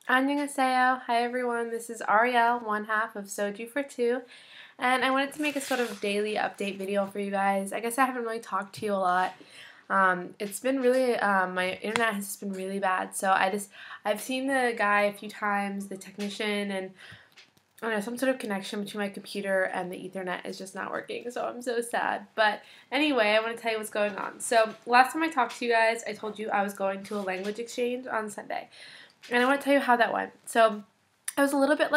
Annyeonghaseyo. Hi everyone, this is Ariel, one half of Soju for Two, and I wanted to make a sort of daily update video for you guys. I guess I haven't really talked to you a lot. It's been really, my internet has just been really bad, so I've seen the guy a few times, the technician, and I don't know, some sort of connection between my computer and the Ethernet is just not working, so I'm so sad. But anyway, I want to tell you what's going on. So last time I talked to you guys, I told you I was going to a language exchange on Sunday. And I want to tell you how that went. So I was a little bit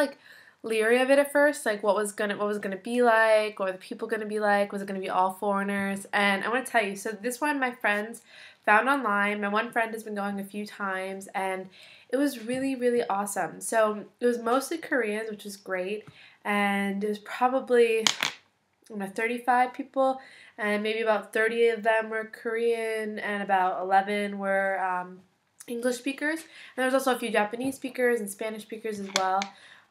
leery of it at first, like what was gonna be like, what were the people gonna be like, was it gonna be all foreigners? And I want to tell you, so this one my friends found online. My one friend has been going a few times, and it was really, really awesome. So it was mostly Koreans, which was great, and it was probably 35 people, and maybe about 30 of them were Korean, and about 11 were English speakers, and there was also a few Japanese speakers and Spanish speakers as well.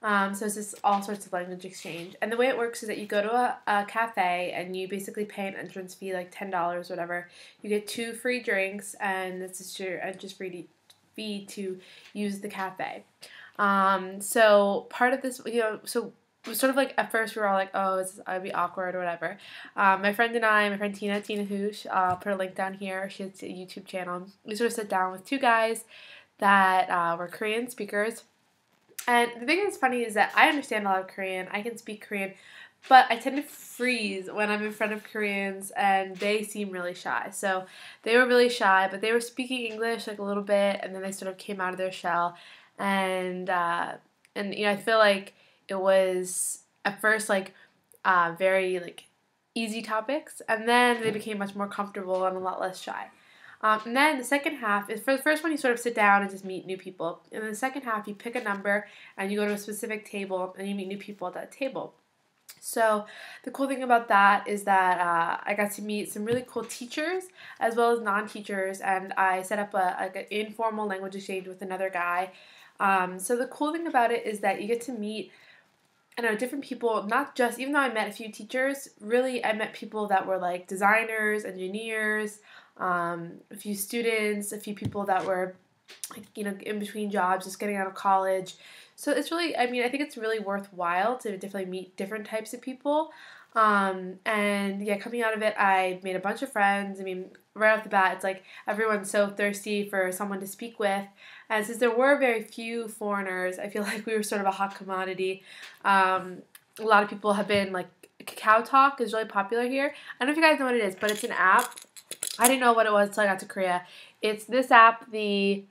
So it's just all sorts of language exchange. And the way it works is that you go to a cafe and you basically pay an entrance fee, like $10, whatever. You get 2 free drinks, and it's just your entrance fee to use the cafe. So part of this, so it was sort of like at first we were all like, oh, I'd be awkward or whatever. My friend Tina Hoosh, I'll put a link down here. She has a YouTube channel. We sort of sat down with 2 guys that were Korean speakers. And the thing that's funny is that I understand a lot of Korean. I can speak Korean, but I tend to freeze when I'm in front of Koreans, and they seem really shy. So they were really shy, but they were speaking English like a little bit, and then they sort of came out of their shell. And I feel like it was at first very easy topics, and then they became much more comfortable and a lot less shy. And then the second half is, for the first one you sort of sit down and just meet new people, and then the second half you pick a number and you go to a specific table and you meet new people at that table. So the cool thing about that is that I got to meet some really cool teachers as well as non-teachers, and I set up an informal language exchange with another guy. So the cool thing about it is that you get to meet different people, not just, even though I met a few teachers, really I met people that were like designers, engineers, a few students, a few people that were in between jobs, just getting out of college. So it's really, I think it's really worthwhile to definitely meet different types of people. And yeah, coming out of it, I made a bunch of friends. Right off the bat, it's like everyone's so thirsty for someone to speak with. And since there were very few foreigners, I feel like we were sort of a hot commodity. A lot of people have been, KakaoTalk is really popular here. I don't know if you guys know what it is, but it's an app. I didn't know what it was until I got to Korea. It's this app, the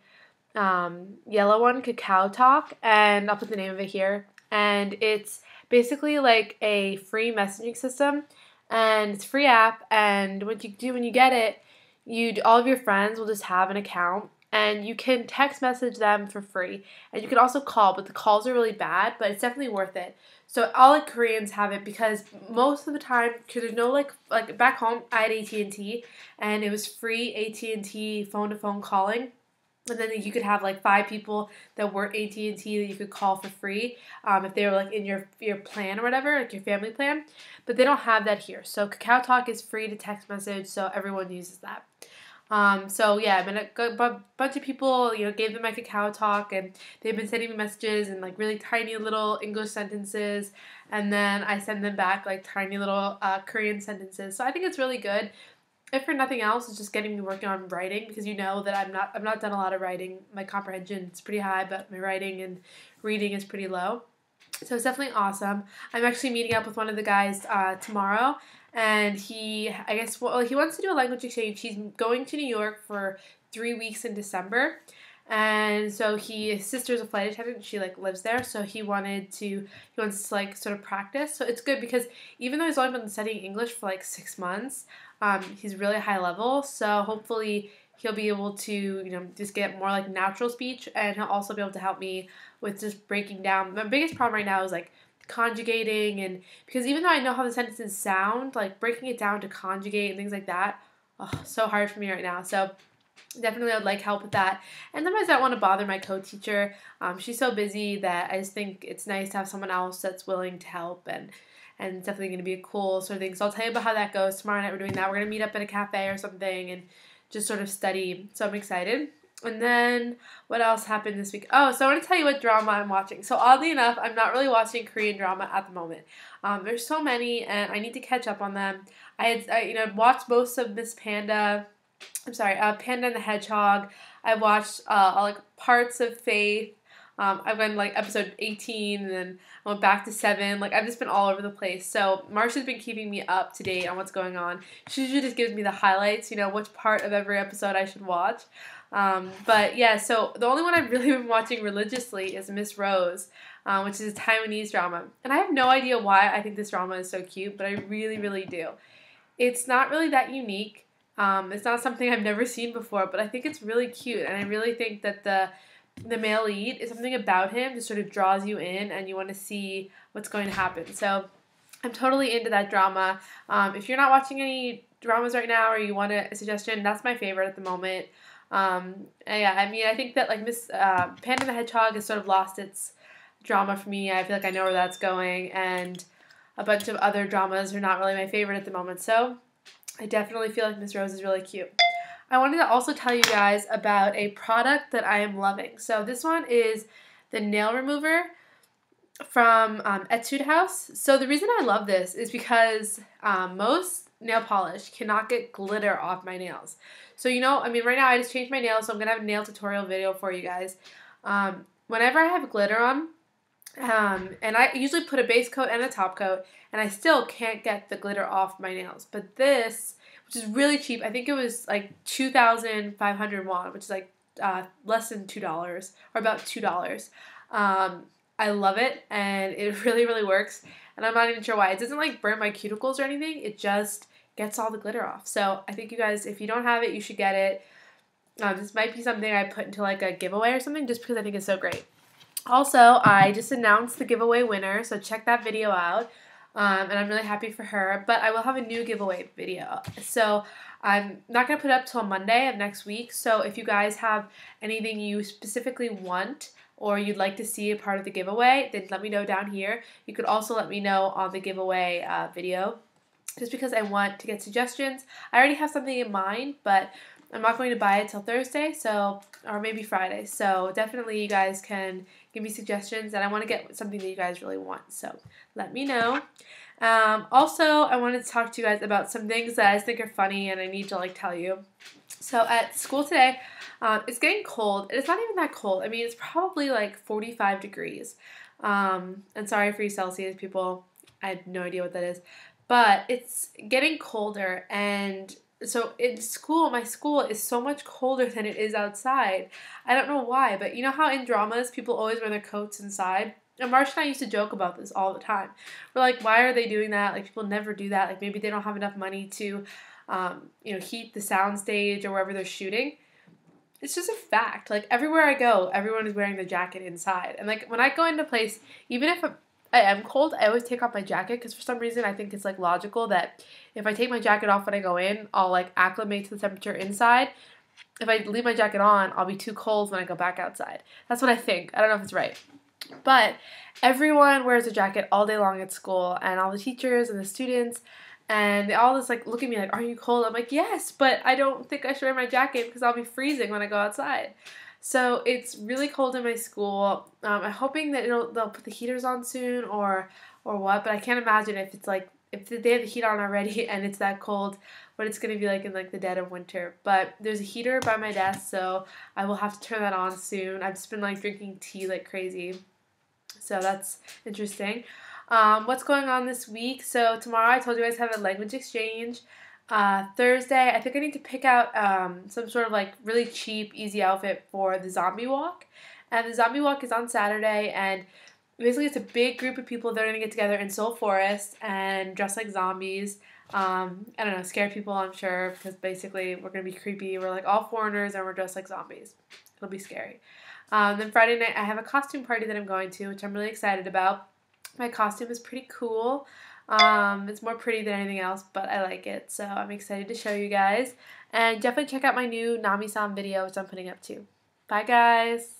yellow one, KakaoTalk, and I'll put the name of it here. And it's basically like a free messaging system, and it's a free app. And what you do when you get it, all of your friends will just have an account, and you can text message them for free, and you can also call, but the calls are really bad, but it's definitely worth it. So all Koreans have it, because most of the time, because there's no like back home, I had AT&T, and it was free AT&T phone-to-phone calling. And then you could have 5 people that weren't AT&T that you could call for free if they were in your plan or whatever, your family plan. But they don't have that here. So KakaoTalk is free to text message, so everyone uses that. So yeah, a bunch of people, gave them my KakaoTalk, and they've been sending me messages in really tiny little English sentences, and then I send them back tiny little Korean sentences. So I think it's really good. If for nothing else, it's just getting me working on writing, because that I've not done a lot of writing. My comprehension is pretty high, but my writing and reading is pretty low. So it's definitely awesome. I'm actually meeting up with one of the guys tomorrow, and he wants to do a language exchange. He's going to New York for 3 weeks in December. And so his sister's a flight attendant. She lives there, so he wants to sort of practice. So it's good, because even though he's only been studying English for 6 months, he's really high level. So hopefully he'll be able to just get more natural speech, and he'll also be able to help me with just breaking down. My biggest problem right now is conjugating, and because even though I know how the sentences sound, breaking it down to conjugate and things like that, so hard for me right now. So definitely I would like help with that. And sometimes I don't want to bother my co-teacher. She's so busy that I just think it's nice to have someone else that's willing to help, and it's definitely going to be a cool sort of thing. So I'll tell you about how that goes. Tomorrow night we're doing that. We're going to meet up at a cafe or something and just sort of study. So I'm excited. And then what else happened this week? Oh, so I want to tell you what drama I'm watching. So oddly enough, I'm not really watching Korean drama at the moment. There's so many, and I need to catch up on them. I watched most of Miss Panda. I'm sorry, Panda and the Hedgehog. I watched like parts of Faith. I've been like episode 18, and then I went back to 7. Like I've just been all over the place. So Marsha's been keeping me up to date on what's going on. She usually just gives me the highlights, which part of every episode I should watch. But yeah, so the only one I've really been watching religiously is Miss Rose, which is a Taiwanese drama. And I have no idea why I think this drama is so cute, but I really, really do. It's not really that unique. It's not something I've never seen before, but I think it's really cute, and I really think that the male lead is something about him that sort of draws you in, and you want to see what's going to happen. So I'm totally into that drama. If you're not watching any dramas right now, or you want a suggestion, that's my favorite at the moment. Yeah, I mean, I think that like Miss Panda and the Hedgehog has sort of lost its drama for me. I feel like I know where that's going, and a bunch of other dramas are not really my favorite at the moment. So I definitely feel like Miss Rose is really cute. I wanted to also tell you guys about a product that I am loving. So this one is the nail remover from Etude House. So the reason I love this is because most nail polish cannot get glitter off my nails. So I mean right now I just changed my nails, so I'm going to have a nail tutorial video for you guys. Whenever I have glitter on, and I usually put a base coat and a top coat, and I still can't get the glitter off my nails. But this, which is really cheap, I think it was like 2,500 won, which is like less than $2, or about $2. I love it, and it really, really works. And I'm not even sure why. It doesn't like burn my cuticles or anything. It just gets all the glitter off. So I think you guys, if you don't have it, you should get it. This might be something I put into like a giveaway or something, just because I think it's so great. Also, I just announced the giveaway winner, so check that video out. And I'm really happy for her. But I will have a new giveaway video. So I'm not going to put it up till Monday of next week. So if you guys have anything you specifically want or you'd like to see a part of the giveaway, then let me know down here. You could also let me know on the giveaway video, just because I want to get suggestions. I already have something in mind, but I'm not going to buy it till Thursday, or maybe Friday. So definitely you guys can give me suggestions, and I want to get something that you guys really want. So let me know. Also, I wanted to talk to you guys about some things that I think are funny and I need to tell you. So at school today, it's getting cold. It's not even that cold. I mean, it's probably like 45 degrees. And sorry for you Celsius people. I had no idea what that is. But it's getting colder, and so in school, my school is so much colder than it is outside. I don't know why, but you know how in dramas people always wear their coats inside? And Marsh and I used to joke about this all the time. We're like, why are they doing that? Like, people never do that. Like, maybe they don't have enough money to, heat the sound stage or wherever they're shooting. It's just a fact. Like, everywhere I go, everyone is wearing the jacket inside. And, like, when I go into a place, even if I am cold, I always take off my jacket, because for some reason I think it's, like, logical that if I take my jacket off when I go in, I'll, like, acclimate to the temperature inside. If I leave my jacket on, I'll be too cold when I go back outside. That's what I think. I don't know if it's right. But everyone wears a jacket all day long at school, and all the teachers and the students, and they all just look at me like, "Are you cold?" I'm like, "Yes, but I don't think I should wear my jacket because I'll be freezing when I go outside." So it's really cold in my school. I'm hoping that they'll put the heaters on soon or what, but I can't imagine if it's if they have the heat on already and it's that cold, what it's going to be like in the dead of winter. But there's a heater by my desk, so I will have to turn that on soon. I've just been drinking tea like crazy. So that's interesting. What's going on this week? So tomorrow I told you guys I have a language exchange. Thursday, I think I need to pick out some sort of really cheap, easy outfit for the zombie walk. And the zombie walk is on Saturday, and basically it's a big group of people that are going to get together in Seoul Forest and dress like zombies. I don't know, scare people, I'm sure, because basically we're going to be creepy. We're all foreigners and we're dressed like zombies. It'll be scary. Then Friday night I have a costume party that I'm going to, which I'm really excited about. My costume is pretty cool. It's more pretty than anything else, but I like it, so I'm excited to show you guys. And definitely check out my new Nami-san video, which I'm putting up too. Bye guys!